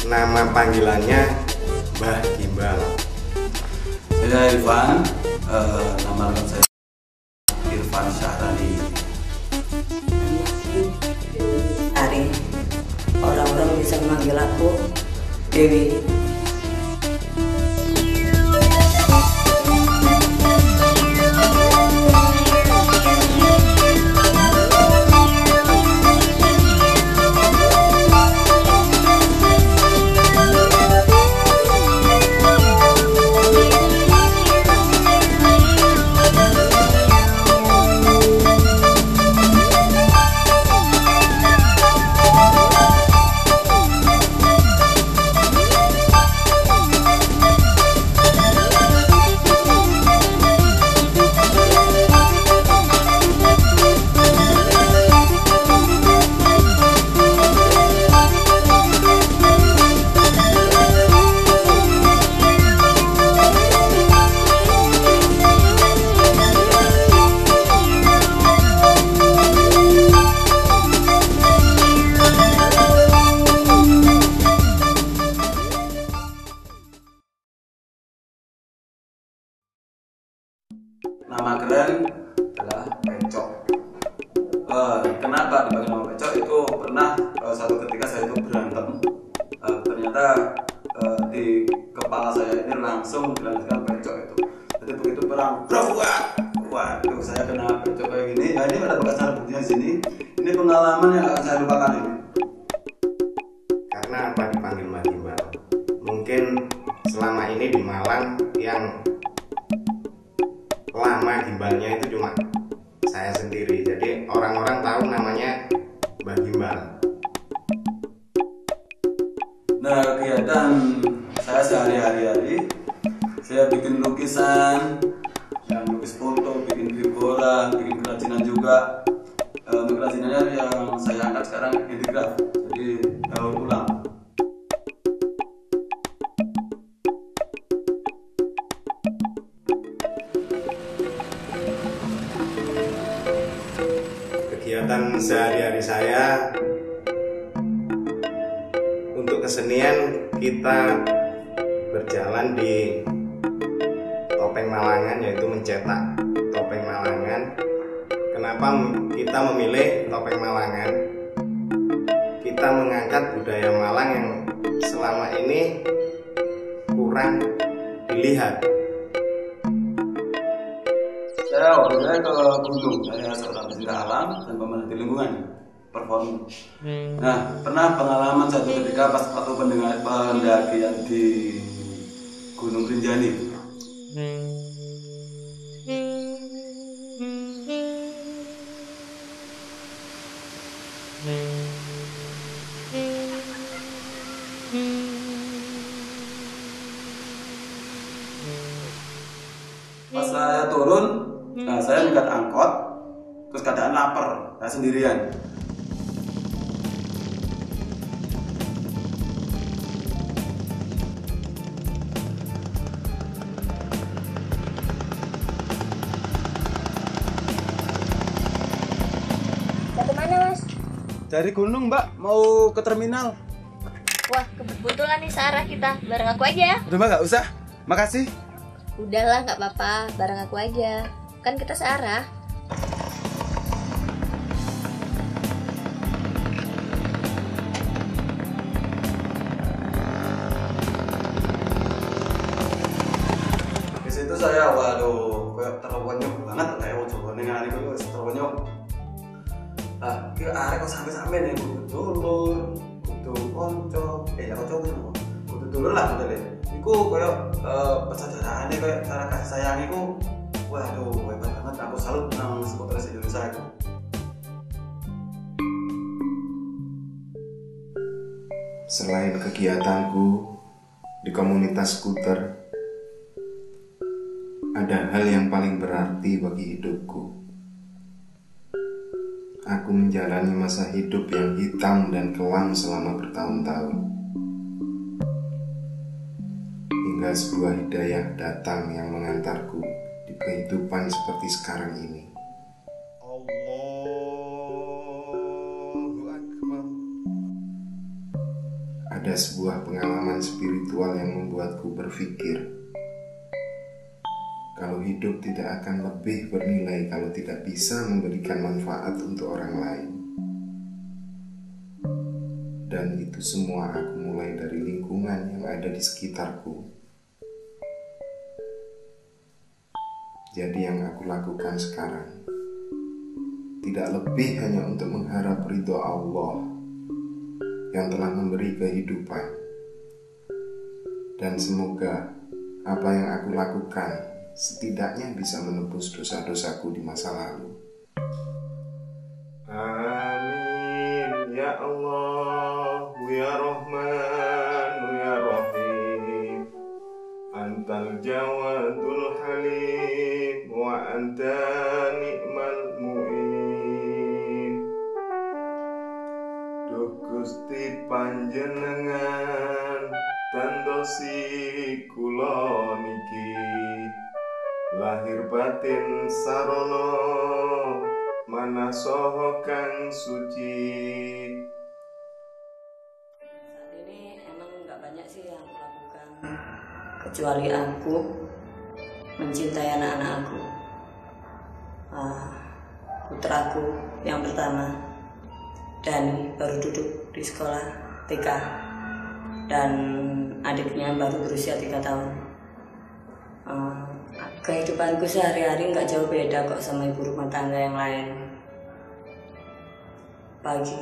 nama panggilannya Mbah Gimbal. Saya Irfan, nama lengkap saya Irfan Syahrani. Ari, orang-orang bisa memanggil aku Dewi. Nama keren adalah Pecok. Kenapa dipanggil nama Pecok? Itu pernah satu ketika saya itu berantem. Ternyata di kepala saya ini langsung dilanjutkan Pecok itu. Jadi begitu perang, waduh, saya kena Pecok kayak gini. Ya ini ada bekas buktinya di sini. Ini pengalaman yang akan saya lupakan ini. Karena apa dipanggil Mbah Gimbal? Mungkin selama ini di Malang yang lama gimbalnya itu cuma saya sendiri, jadi orang-orang tahu namanya Mbah Gimbal. Nah, kegiatan saya sehari-hari, saya bikin lukisan, yang lukis foto, bikin figura, bikin kerajinan juga. Untuk kerajinannya yang saya angkat sekarang handicraft, jadi daur ulang. Kegiatan sehari-hari saya untuk kesenian, kita berjalan di topeng Malangan, yaitu mencetak topeng Malangan. Kenapa kita memilih topeng Malangan? Kita mengangkat budaya Malang yang selama ini kurang dilihat. Saya waktu saya ke gunung, saya seorang pecinta alam dan pemerhati lingkungan, perform. Nah, pernah pengalaman satu ketika pas waktu pendakian di Gunung Rinjani. Pas saya turun, nah saya nyegat angkot, terus keadaan lapar, saya sendirian. Mau kemana, Mas? Dari gunung, Mbak, mau ke terminal. Wah, kebetulan nih searah kita. Bareng aku aja. Udah, Mbak, nggak usah. Makasih. Udahlah, nggak apa-apa. Bareng aku aja. Kan kita searah. Di situ saya, waduh, kayak terwanyok banget lah ya, coba dengan itu terwanyok. Nah, kira arek kok sampai-sampai nih, kudu dulur, kudu konco, ya konco kudu dulur lah udah deh. Iku kayak persaudaraan kayak cara kasih sayang iku, waduh, hebat banget. Aku salut nang supporters Indonesia itu. Selain kegiatanku di komunitas skuter, ada hal yang paling berarti bagi hidupku. Aku menjalani masa hidup yang hitam dan kelam selama bertahun-tahun, hingga sebuah hidayah datang yang mengantarku di kehidupan seperti sekarang ini. Allahu Akbar. Ada sebuah pengalaman pengalaman spiritual yang membuatku berpikir kalau hidup tidak akan lebih bernilai kalau tidak bisa memberikan manfaat untuk orang lain. Dan itu semua aku mulai dari lingkungan yang ada di sekitarku. Jadi yang aku lakukan sekarang tidak lebih hanya untuk mengharap ridho Allah yang telah memberi kehidupan. Dan semoga apa yang aku lakukan setidaknya bisa menebus dosa-dosaku di masa lalu. Amin ya Allah ya Rahman ya Rahim. Antal Jawadul Halim wa anta ni'mal mu'in. Duh Gusti panjenengan tandosi kula niki lahir batin sarono manasoho kang suci. Saat ini emang nggak banyak sih yang aku lakukan, kecuali aku mencintai anak-anak aku. Putraku yang pertama, Dani, baru duduk di sekolah TK, dan adiknya baru berusia 3 tahun. Kehidupanku sehari-hari nggak jauh beda kok sama ibu rumah tangga yang lain. Pagi,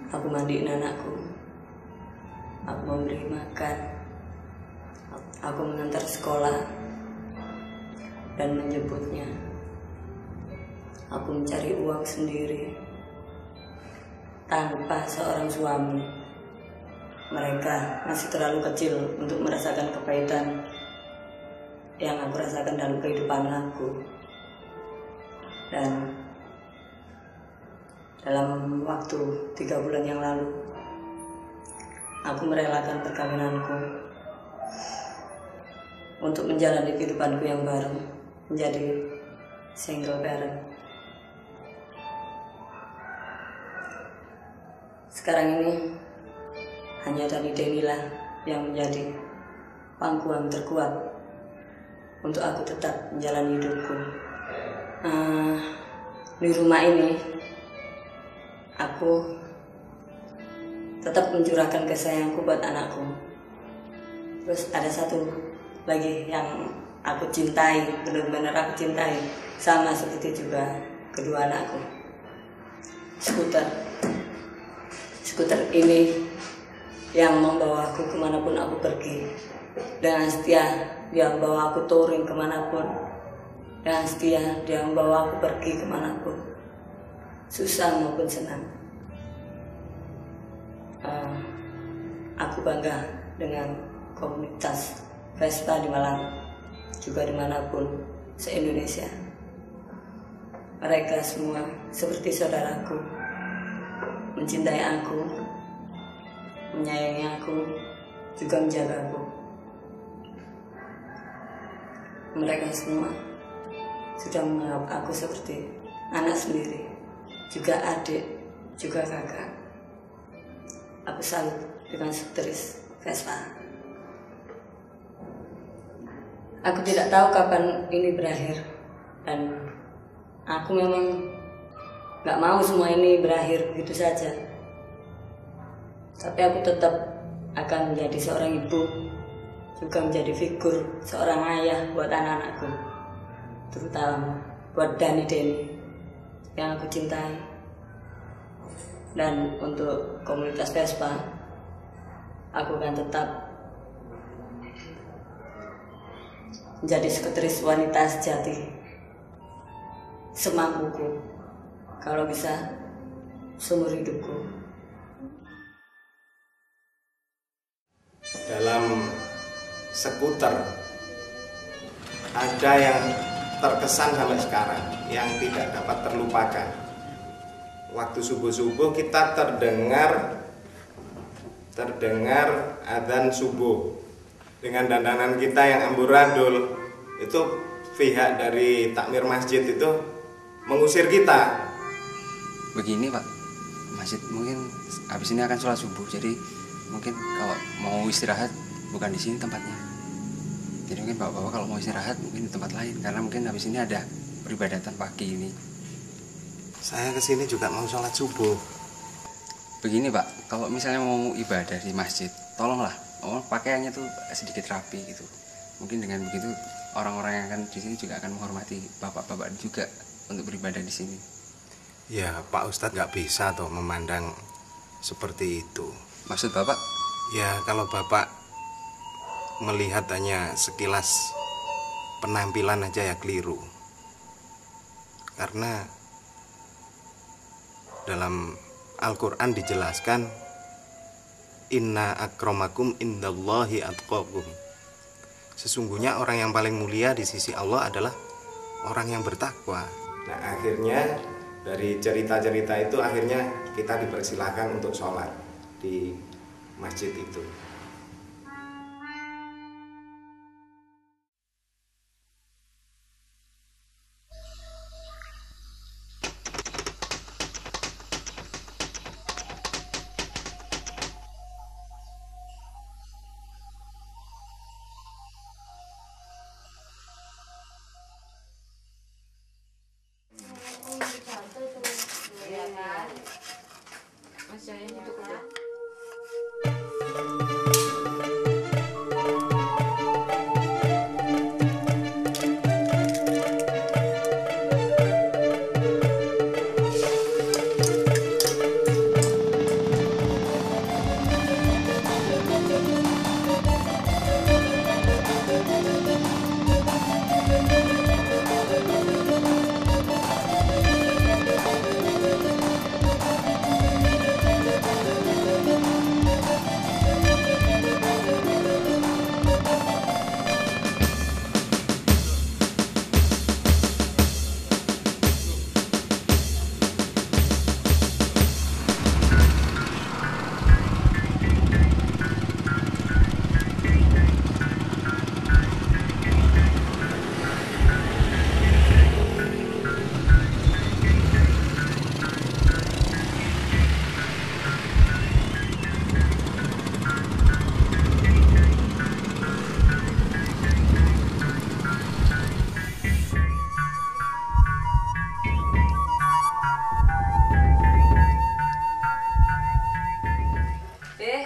aku mandiin anakku, aku memberi makan, aku mengantar sekolah dan menjemputnya. Aku mencari uang sendiri tanpa seorang suami. Mereka masih terlalu kecil untuk merasakan kepahitan yang aku rasakan dalam kehidupan aku. Dan dalam waktu 3 bulan yang lalu, aku merelakan perkawinanku untuk menjalani kehidupanku yang baru, menjadi single parent. Sekarang ini hanya Dani Denilah yang menjadi pangkuan terkuat untuk aku tetap menjalani hidupku. Di rumah ini aku tetap mencurahkan kasih sayangku buat anakku. Terus ada satu lagi yang aku cintai, benar-benar aku cintai, sama seperti juga kedua anakku. Skuter ini yang membawa aku kemanapun aku pergi, dengan setia dia membawa aku touring kemanapun, dengan setia dia membawa aku pergi kemanapun, susah maupun senang. Aku bangga dengan komunitas Vespa di Malang, juga dimanapun se-Indonesia. Mereka semua seperti saudaraku, mencintai aku, menyayangi aku, juga menjaga aku. Mereka semua sudah menganggap aku seperti anak sendiri, juga adik, juga kakak. Aku salut dengan sektris Vespa. Aku tidak tahu kapan ini berakhir, dan aku memang gak mau semua ini berakhir begitu saja. Tapi aku tetap akan menjadi seorang ibu, juga menjadi figur seorang ayah buat anak-anakku, terutama buat Dani Deni yang aku cintai. Dan untuk komunitas Vespa, aku akan tetap menjadi sekretaris wanita sejati semampuku, kalau bisa seumur hidupku. Dalam skuter ada yang terkesan sampai sekarang, yang tidak dapat terlupakan. Waktu subuh-subuh kita terdengar adzan subuh dengan dandanan kita yang amburadul. Itu pihak dari takmir masjid itu mengusir kita. Begini Pak, masjid mungkin habis ini akan sholat subuh, jadi mungkin kalau istirahat bukan di sini tempatnya. Jadi mungkin bapak-bapak kalau mau istirahat mungkin di tempat lain, karena mungkin habis ini ada peribadatan pagi ini. Saya kesini juga mau sholat subuh. Begini Pak, kalau misalnya mau ibadah di masjid, tolonglah pakaiannya tuh sedikit rapi gitu. Mungkin dengan begitu orang-orang yang akan di sini juga akan menghormati bapak-bapak juga untuk beribadah di sini. Ya Pak Ustadz nggak bisa toh memandang seperti itu. Maksud Bapak? Ya kalau Bapak melihat hanya sekilas penampilan aja ya keliru. Karena dalam Al-Quran dijelaskan inna akramakum indallahi atqakum. Sesungguhnya orang yang paling mulia di sisi Allah adalah orang yang bertakwa. Nah akhirnya dari cerita-cerita itu akhirnya kita dipersilahkan untuk sholat di masjid itu.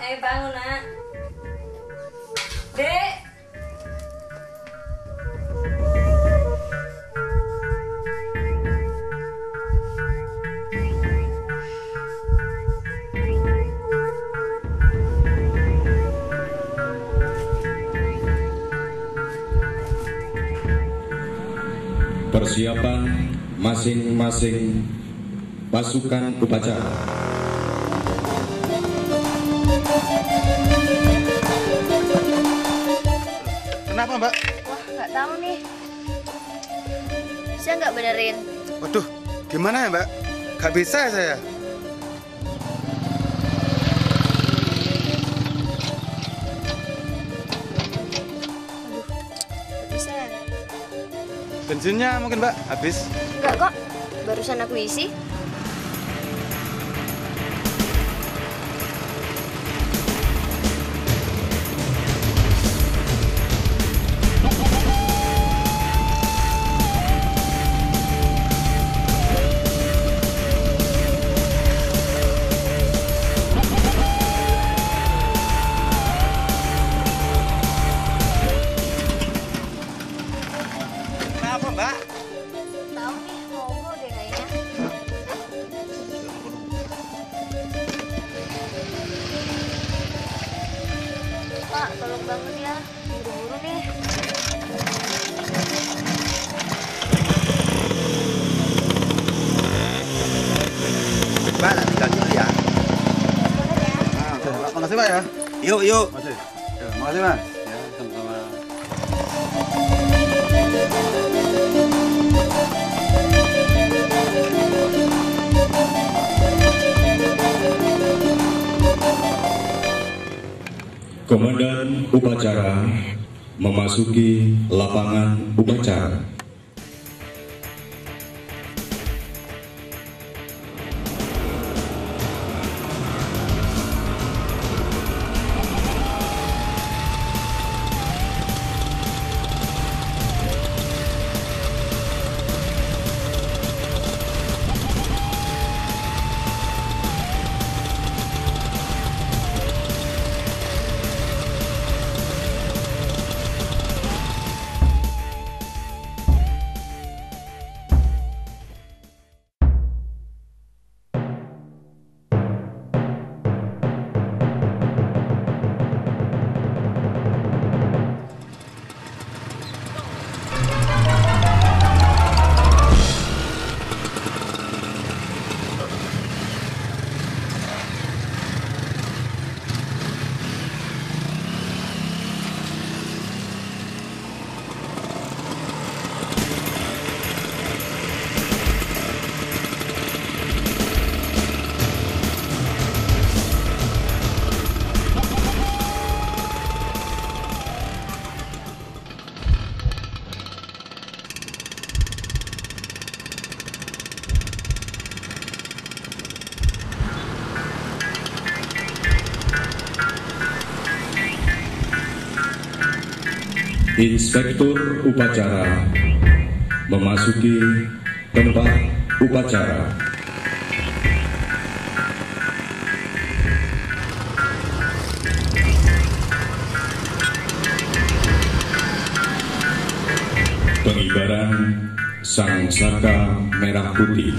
Ayo bangun nak. Dek. Persiapan masing-masing pasukan upacara. Kenapa Mbak? Wah, nggak tahu nih. Bisa nggak benerin? Waduh, gimana ya Mbak? Gak bisa saya. Nggak bisa ya? Bensinnya mungkin Mbak habis. Nggak kok, barusan aku isi. Kenapa Mbak? Tahu nih, mogok deh kayaknya. Pak, tolong bangun ya. Buru-buru nih. Mbak, nanti tinggal dulu ya. Sebentar ya. Oke, makasih Pak ya. Yuk, yuk. Makasih. Ya, makasih Mas. Ya, sama-sama. Komandan upacara memasuki lapangan upacara. Inspektur upacara memasuki tempat upacara. Pengibaran sang saka merah putih.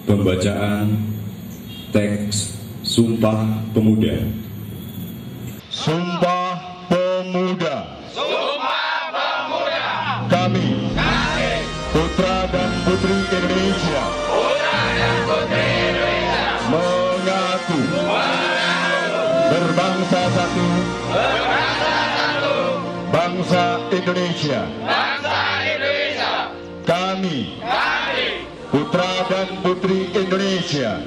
Pembacaan teks Sumpah Pemuda. Sumpah Pemuda. Sumpah Pemuda. Kami, putra dan putri Indonesia, mengaku berbangsa satu, bangsa Indonesia. Kami, putra dan putri Indonesia,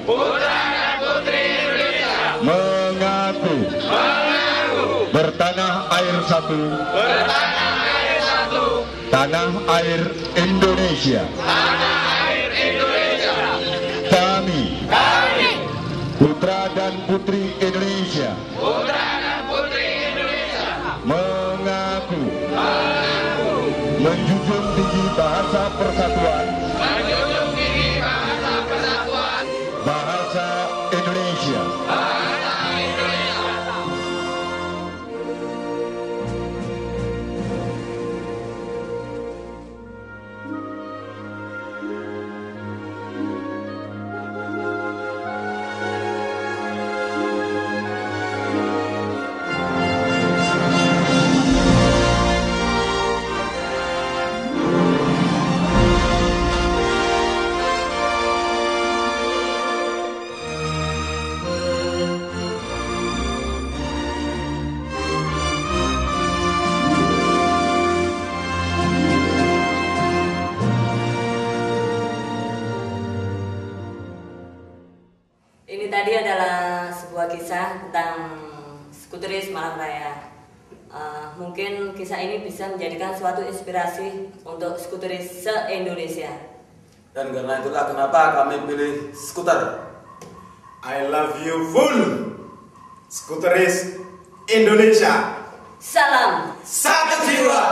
mengaku bertanah air satu, tanah air Indonesia. Kami, putra dan putri Indonesia, mengaku menjunjung tinggi bahasa persatuan, bahasa Indonesia. Ini tadi adalah sebuah kisah tentang skuteris malam raya. Mungkin kisah ini bisa menjadikan suatu inspirasi untuk skuteris se-Indonesia. Dan karena itulah kenapa kami pilih skuter. I love you full. Skuteris Indonesia. Salam Satu jiwa.